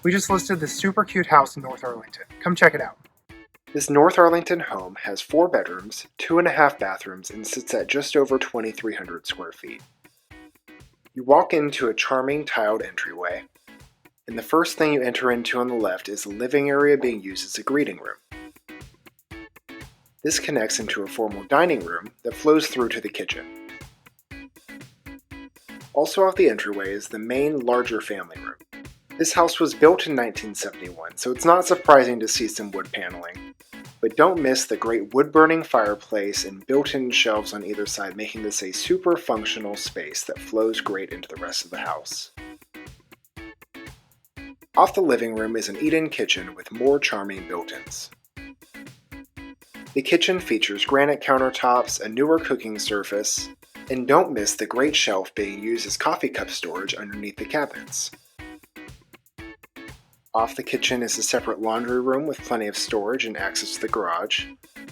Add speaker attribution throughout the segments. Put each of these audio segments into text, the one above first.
Speaker 1: We just listed this super cute house in North Arlington. Come check it out. This North Arlington home has 4 bedrooms, 2.5 bathrooms, and sits at just over 2,300 square feet. You walk into a charming tiled entryway, and the first thing you enter into on the left is the living area being used as a greeting room. This connects into a formal dining room that flows through to the kitchen. Also off the entryway is the main, larger family room. This house was built in 1971, so it's not surprising to see some wood paneling. But don't miss the great wood-burning fireplace and built-in shelves on either side, making this a super functional space that flows great into the rest of the house. Off the living room is an eat-in kitchen with more charming built-ins. The kitchen features granite countertops, a newer cooking surface, and don't miss the great shelf being used as coffee cup storage underneath the cabinets. Off the kitchen is a separate laundry room with plenty of storage and access to the garage,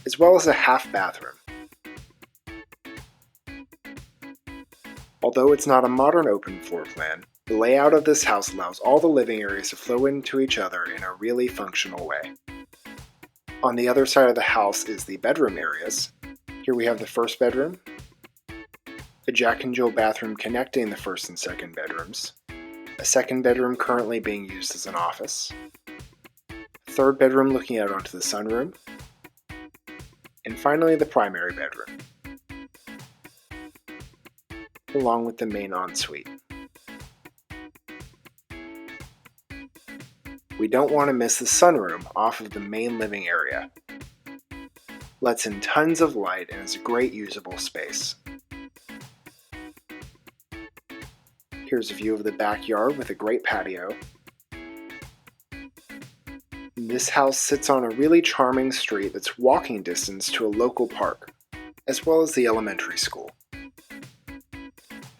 Speaker 1: as well as a half bathroom. Although it's not a modern open floor plan, the layout of this house allows all the living areas to flow into each other in a really functional way. On the other side of the house is the bedroom areas. Here we have the first bedroom, a Jack and Jill bathroom connecting the first and second bedrooms, a second bedroom currently being used as an office, a third bedroom looking out onto the sunroom, and finally the primary bedroom, along with the main ensuite. We don't want to miss the sunroom off of the main living area. Lets in tons of light and is a great usable space. Here's a view of the backyard with a great patio. This house sits on a really charming street that's walking distance to a local park, as well as the elementary school.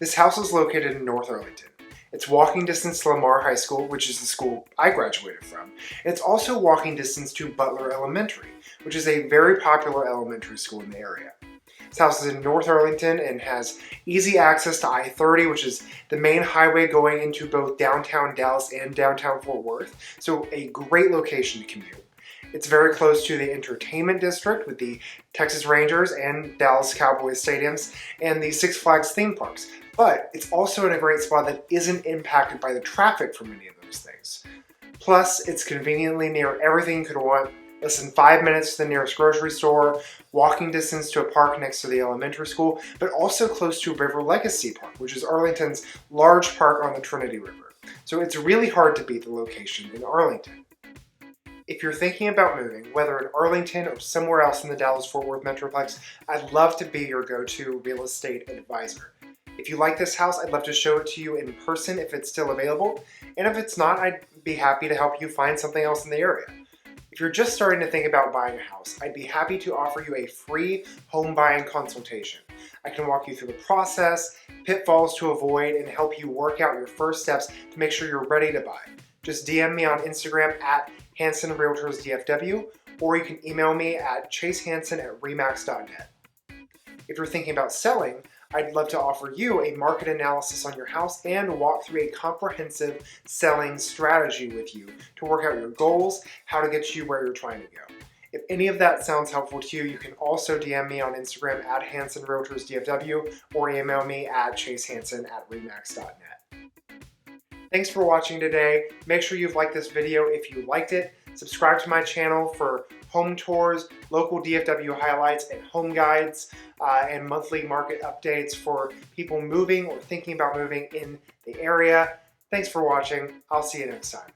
Speaker 1: This house is located in North Arlington. It's walking distance to Lamar High School, which is the school I graduated from, and it's also walking distance to Butler Elementary, which is a very popular elementary school in the area. This house is in North Arlington and has easy access to I-30, which is the main highway going into both downtown Dallas and downtown Fort Worth, so a great location to commute. It's very close to the entertainment district with the Texas Rangers and Dallas Cowboys stadiums and the Six Flags theme parks, but it's also in a great spot that isn't impacted by the traffic from any of those things. Plus, it's conveniently near everything you could want. Less than 5 minutes to the nearest grocery store, walking distance to a park next to the elementary school, but also close to River Legacy Park, which is Arlington's large park on the Trinity River. So it's really hard to beat the location in Arlington. If you're thinking about moving, whether in Arlington or somewhere else in the Dallas-Fort Worth Metroplex, I'd love to be your go-to real estate advisor. If you like this house, I'd love to show it to you in person if it's still available, and if it's not, I'd be happy to help you find something else in the area. If you're just starting to think about buying a house, I'd be happy to offer you a free home buying consultation. I can walk you through the process, pitfalls to avoid, and help you work out your first steps to make sure you're ready to buy. Just DM me on Instagram at Hansen Realtors DFW, or you can email me at chasehansen@remax.net. If you're thinking about selling, I'd love to offer you a market analysis on your house and walk through a comprehensive selling strategy with you to work out your goals, how to get you where you're trying to go. If any of that sounds helpful to you, you can also DM me on Instagram at Hansen Realtors DFW or email me at chasehansen@remax.net. Thanks for watching today. Make sure you've liked this video if you liked it. Subscribe to my channel for home tours, local DFW highlights, and home guides, and monthly market updates for people moving or thinking about moving in the area. Thanks for watching. I'll see you next time.